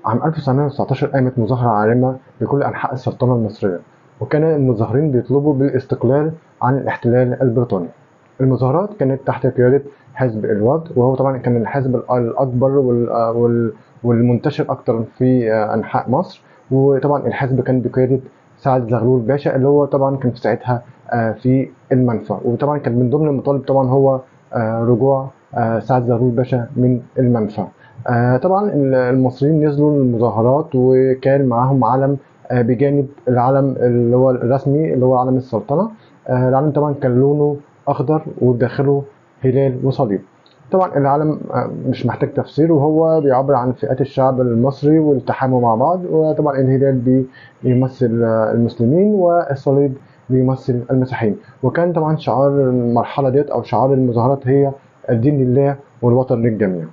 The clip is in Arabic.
عام 1919 قامت مظاهرة عارمة بكل أنحاء السلطنة المصرية، وكان المظاهرين بيطلبوا بالاستقلال عن الاحتلال البريطاني. المظاهرات كانت تحت قيادة حزب الوفد، وهو طبعا كان الحزب الأكبر والمنتشر أكتر في أنحاء مصر. وطبعا الحزب كان بقيادة سعد زغلول باشا، اللي هو طبعا كان في ساعتها في المنفى. وطبعا كان من ضمن المطالب طبعا هو رجوع سعد زغلول باشا من المنفى. طبعا المصريين نزلوا المظاهرات وكان معاهم علم بجانب العلم اللي هو الرسمي اللي هو علم السلطنة. العلم طبعا كان لونه أخضر وبداخله هلال وصليب. طبعا العلم مش محتاج تفسير، وهو بيعبر عن فئات الشعب المصري والتحاموا مع بعض. وطبعا الهلال بيمثل المسلمين، والصليب بيمثل المسيحيين. وكان طبعا شعار المرحلة ديت أو شعار المظاهرات هي الدين لله والوطن للجميع.